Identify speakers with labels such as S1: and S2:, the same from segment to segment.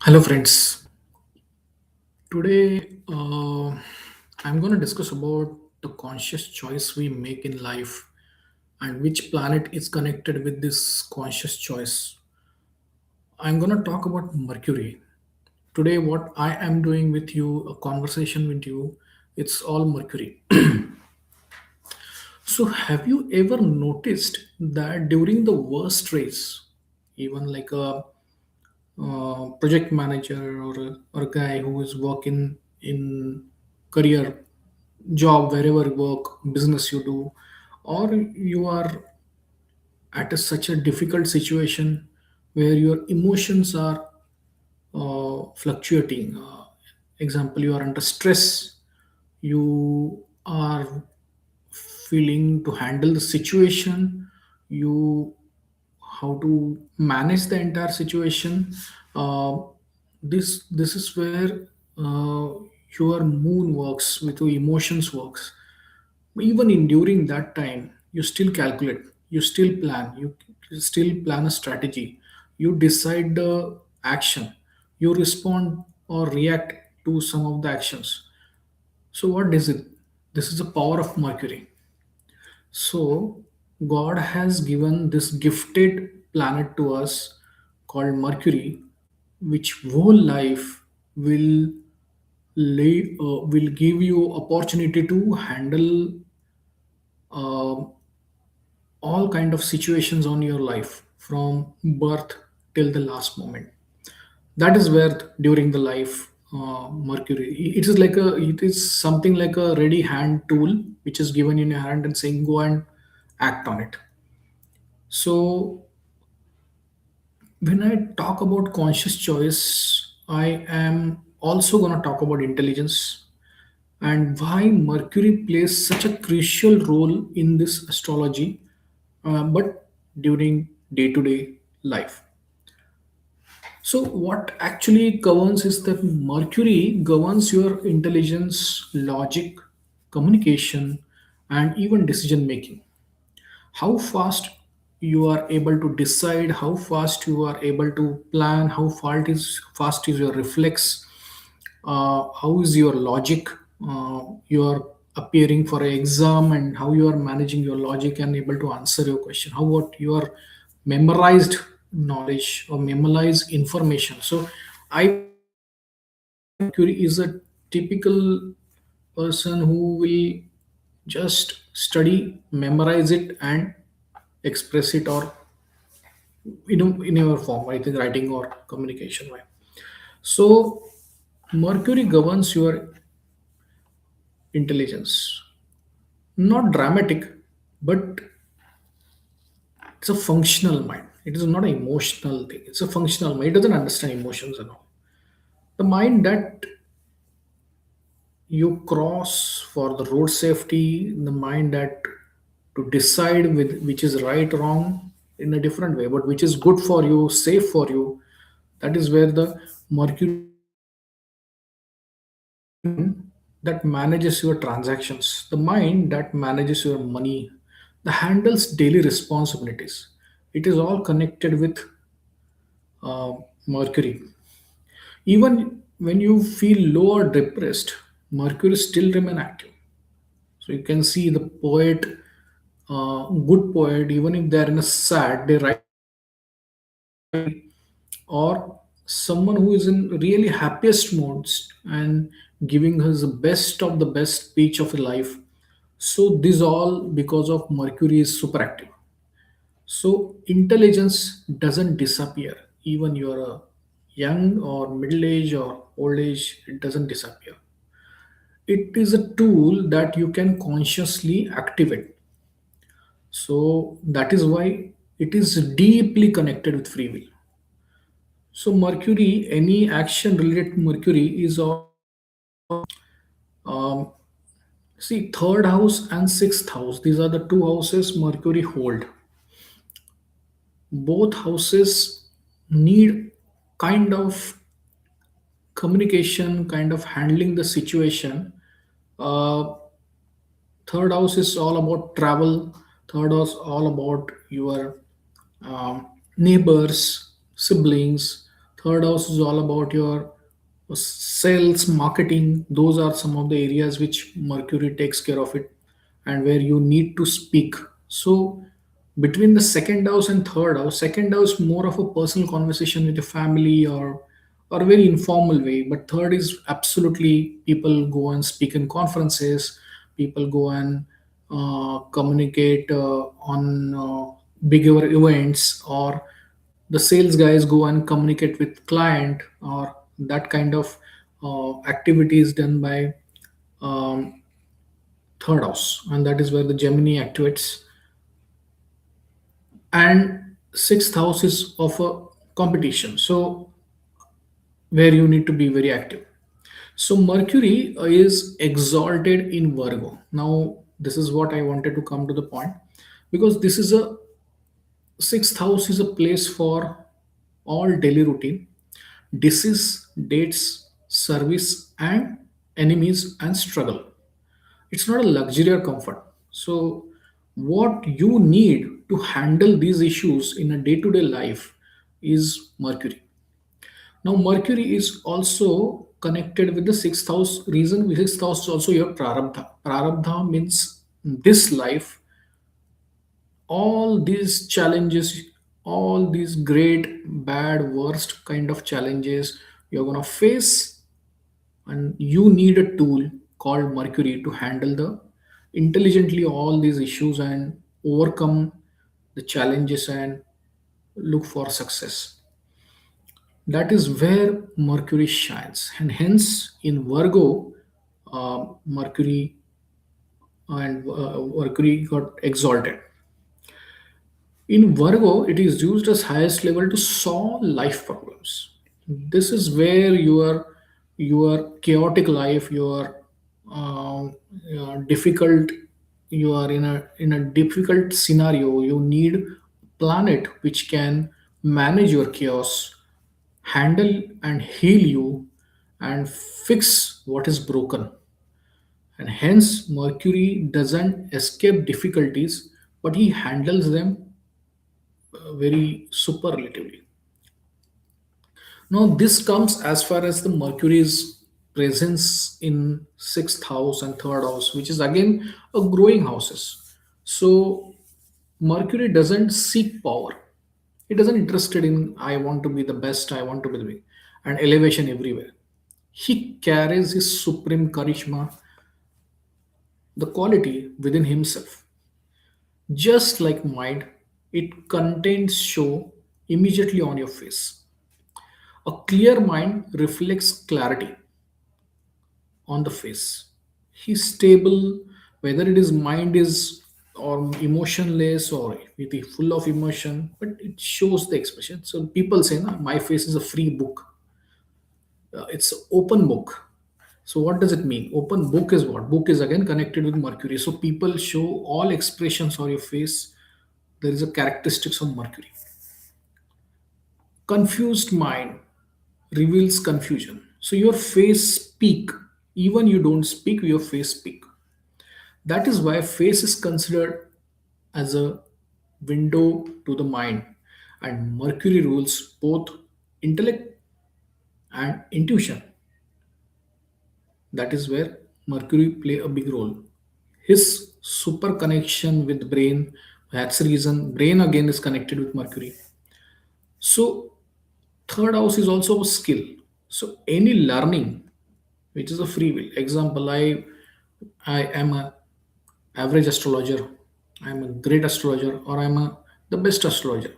S1: Hello, friends. Today, I'm going to discuss about the conscious choice we make in life and which planet is connected with this conscious choice. I'm going to talk about Mercury. Today, what I am doing with you, a conversation with you, it's all Mercury. So, have you ever noticed that during the worst race, even like a project manager or a guy who is working in career job wherever you work business you do or you are at such a difficult situation where your emotions are fluctuating. Example, you are under stress, you are feeling to handle the situation, you how to manage the entire situation. uh, this is where uh, your moon works with your emotions works. Even in during that time you still calculate, you still plan, you still plan a strategy, you decide the action, you respond or react to some of the actions. So what is it? This is the power of Mercury. So, God has given this gifted planet to us called Mercury, which whole life will will give you opportunity to handle uh, all kind of situations on your life from birth till the last moment. That is where during the life Mercury, it is something like a ready hand tool which is given in your hand and saying go and act on it. So when I talk about conscious choice, I am also going to talk about intelligence and why Mercury plays such a crucial role in this astrology, but during day to day life. So what actually governs is that Mercury governs your intelligence, logic, communication, and even decision making. How fast you are able to decide, how fast you are able to plan, how fast is your reflex, how is your logic, you are appearing for an exam and how you are managing your logic and able to answer your question, how what your memorized knowledge or memorized information. So I Mercury is a typical person who will just study, memorize it, and express it, or in your form, I think writing or communication. Right. So Mercury governs your intelligence. Not dramatic, but it's a functional mind. It is not an emotional thing. It's a functional mind. It doesn't understand emotions at all. The mind that you cross for the road safety, the mind that to decide with which is right wrong in a different way, but which is good for you, safe for you. That is where the Mercury that manages your transactions, the mind that manages your money, that handles daily responsibilities. It is all connected with Mercury. Even when you feel low or depressed, Mercury still remain active. So you can see the poet, good poet, even if they are in a sad, they write, or someone who is in really happiest modes and giving us the best of the best speech of life. So this all because of Mercury is super active. So intelligence doesn't disappear. Even you're a young or middle age or old age, it doesn't disappear. It is a tool that you can consciously activate. So that is why it is deeply connected with free will. So Mercury, any action related to Mercury is all see third house and sixth house. These are the two houses Mercury hold. Both houses need kind of communication, kind of handling the situation. Uh, Third house is all about travel. Third house all about your neighbors, siblings. Third house is all about your sales, marketing. Those are some of the areas which Mercury takes care of it, and where you need to speak. So between the second house and third house, second house more of a personal conversation with your family, or a very informal way. But third is absolutely people go and speak in conferences, people go and communicate on bigger events, or the sales guys go and communicate with client, or that kind of activity is done by um, third house, and that is where the Gemini activates. And sixth house is of a competition, so where you need to be very active. So Mercury is exalted in Virgo. Now this is what I wanted to come to the point, because this is a sixth house is a place for all daily routine, disease, dates, service, and enemies and struggle. It's not a luxury or comfort. So, what you need to handle these issues in a day to day life is Mercury. Now, Mercury is also connected with the sixth house. Reason sixth house is also your Prarabdha. Prarabdha means this life, all these challenges, all these great, bad, worst kind of challenges you're gonna face, and you need a tool called Mercury to handle the intelligently all these issues and overcome the challenges and look for success. That is where Mercury shines, and hence in Virgo, Mercury Mercury got exalted. In Virgo, it is used as highest level to solve life problems. This is where your chaotic life, difficult, you are in a difficult scenario. You need planet which can manage your chaos, handle and heal you, and fix what is broken. And hence, Mercury doesn't escape difficulties, but he handles them very superlatively. Now, this comes as far as the Mercury's presence in sixth house and third house, which is again a growing houses. So, Mercury doesn't seek power. He doesn't interested in I want to be the best, I want to be the big, and elevation everywhere. He carries his supreme charisma, the quality within himself. Just like mind, it contains show immediately on your face. A clear mind reflects clarity on the face. He's stable, whether it is mind is or emotionless or it is full of emotion, but it shows the expression. So people say, "Na, my face is a free book. It's an open book." So what does it mean? Open book is what? Book is again connected with Mercury. So people show all expressions on your face. There is a characteristics of Mercury. Confused mind reveals confusion. So your face speak. Even you don't speak, your face speak. That is why face is considered as a window to the mind. And Mercury rules both intellect and intuition. That is where Mercury play a big role. His super connection with brain, that's the reason brain again is connected with Mercury. So third house is also a skill. So any learning which is a free will. Example, I am a average astrologer, I'm a great astrologer, or I'm a the best astrologer.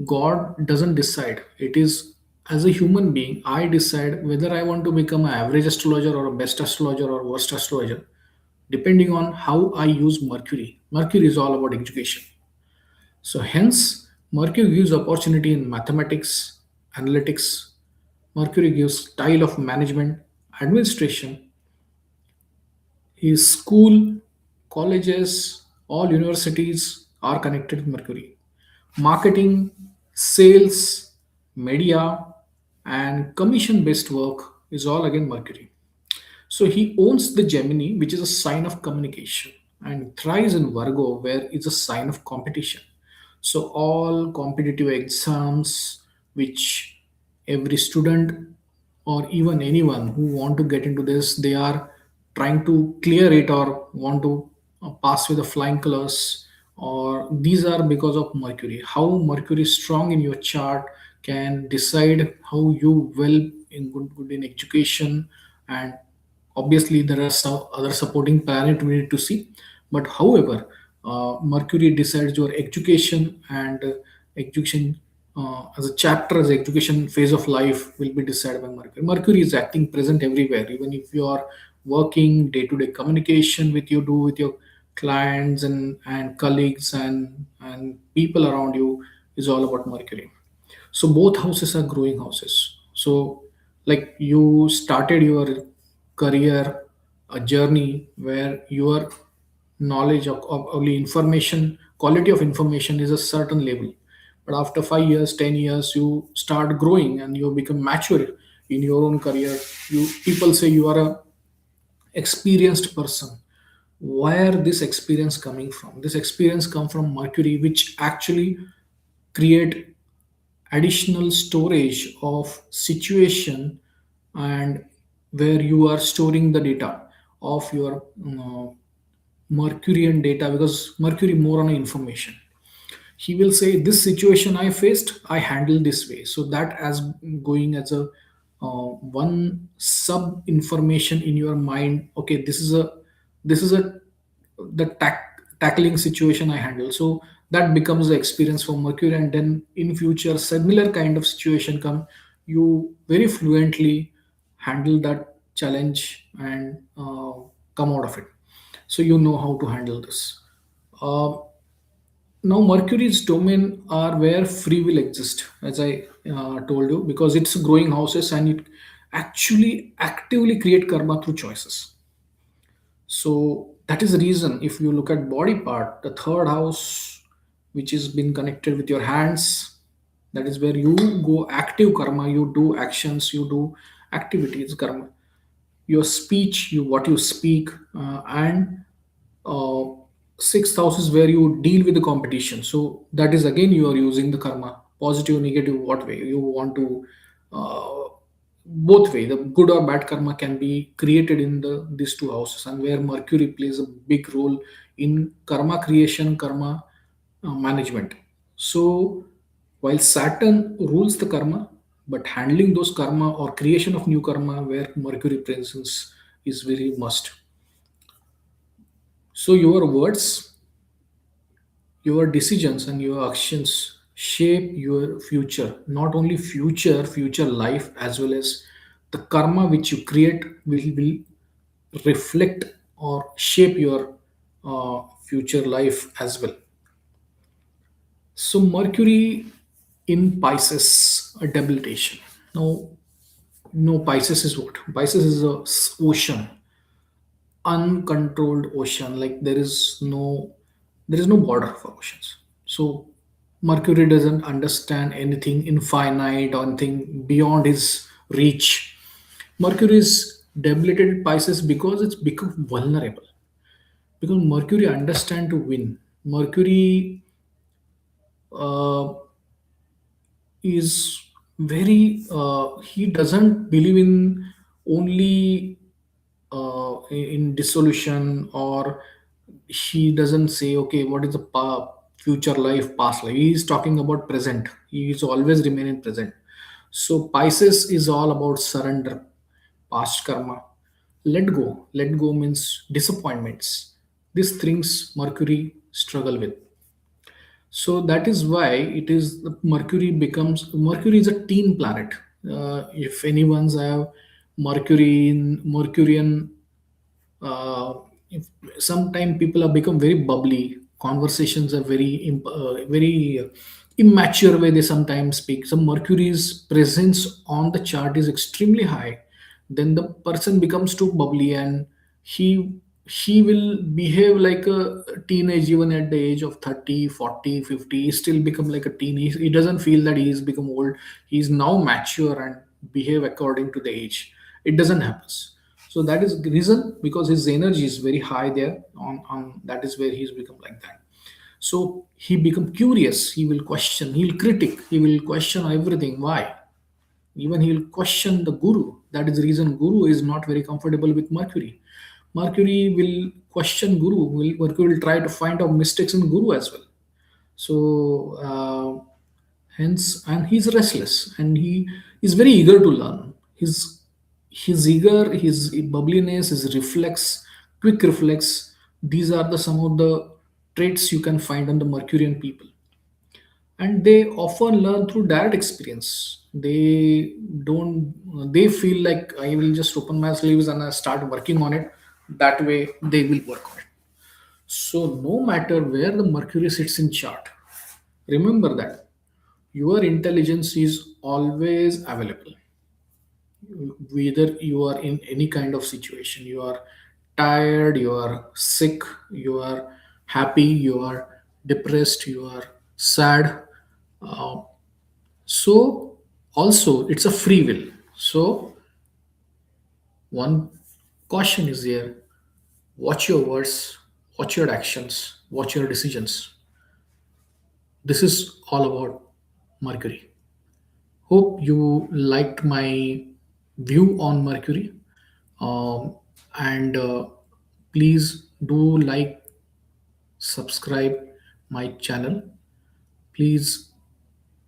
S1: God doesn't decide. It is as a human being, I decide whether I want to become an average astrologer or a best astrologer or worst astrologer, depending on how I use Mercury. Mercury is all about education. So hence, Mercury gives opportunity in mathematics, analytics. Mercury gives style of management, administration. His school, colleges, all universities are connected with Mercury. Marketing, sales, media, and commission based work is all again Mercury. So he owns the Gemini, which is a sign of communication, and thrives in Virgo, where it's a sign of competition. So all competitive exams, which every student or even anyone who want to get into this, they are trying to clear it or want to pass with the flying colors, or these are because of Mercury. How Mercury is strong in your chart can decide how you will in good in education, and obviously there are some other supporting planet we need to see. But however, Mercury decides your education, and education as a chapter, as education phase of life will be decided by Mercury. Mercury is acting present everywhere, even if you are working day-to-day communication with you do with your clients and colleagues and people around you is all about Mercury. So both houses are growing houses. So like you started your career, a journey where your knowledge of only information, quality of information is a certain level. But after 5 years, 10 years, you start growing and you become mature in your own career. You people say you are a experienced person. Where this experience coming from? This experience come from Mercury, which actually create additional storage of situation, and where you are storing the data of your Mercurian data, because Mercury more on information. He will say this situation I faced, I handle this way, so that as going as a one sub information in your mind. Okay, this is a the tackling situation I handle, so that becomes the experience for Mercury. And then in future similar kind of situation come, you very fluently handle that challenge and come out of it, so you know how to handle this. uh, Now, Mercury's domain are where free will exists, as I told you, because it's growing houses and it actually actively create karma through choices. So that is the reason if you look at body part, the third house, which is been connected with your hands, that is where you go active karma, you do actions, you do activities karma. Your speech, you what you speak, and uh, sixth house is where you deal with the competition. So that is again you are using the karma, positive, negative, what way you want to. Both way, the good or bad karma can be created in the these two houses, and where Mercury plays a big role in karma creation, karma management. So while Saturn rules the karma, but handling those karma or creation of new karma, where Mercury presence is very must. So your words, your decisions and your actions shape your future. Not only future life, as well as the karma which you create will reflect or shape your future life as well. So Mercury in Pisces, a debilitation. Now, no, Pisces is what? Pisces is a ocean, uncontrolled ocean. Like there is no border for oceans. So Mercury doesn't understand anything infinite or anything beyond his reach. Mercury is debilitated Pisces because it's become vulnerable, because Mercury understand to win. Mercury uh, is very he doesn't believe in only in dissolution, or he doesn't say okay what is the future life, past life. He is talking about present. He is always remaining present. So Pisces is all about surrender, past karma, let go means disappointments. These things Mercury struggle with. So that is why it is the Mercury is a teen planet. If anyone's have Mercurian, if sometime people have become very bubbly, conversations are very immature way they sometimes speak. So Mercury's presence on the chart is extremely high, then the person becomes too bubbly, and he will behave like a teenage even at the age of 30, 40, 50. He still become like a teen. He doesn't feel that he's become old. He's now mature and behave according to the age. It doesn't happen. So that is the reason, because his energy is very high there on that is where he's become like that. So he become curious, he will question, he'll critic, he will question everything. Why? Even he will question the guru. That is the reason guru is not very comfortable with Mercury. Mercury will question guru, Mercury will try to find out mistakes in guru as well. So hence, and he's restless and he is very eager to learn. His eager, his bubbliness, his reflex, quick reflex, these are the some of the traits you can find on the Mercurian people. And they often learn through direct experience. They feel like I will just open my sleeves and I start working on it. That way they will work on it. So no matter where the Mercury sits in chart, remember that your intelligence is always available. Whether you are in any kind of situation, you are tired, you are sick, you are happy, you are depressed, you are sad. uh, so also it's a free will. So one caution is there: watch your words, watch your actions, watch your decisions. This is all about Mercury. Hope you liked my view on Mercury. Um, and please do like, subscribe my channel. Please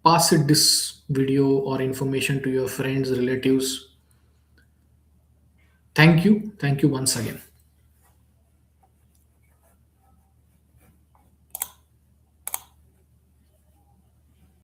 S1: pass it this video or information to your friends, relatives. Thank you once again.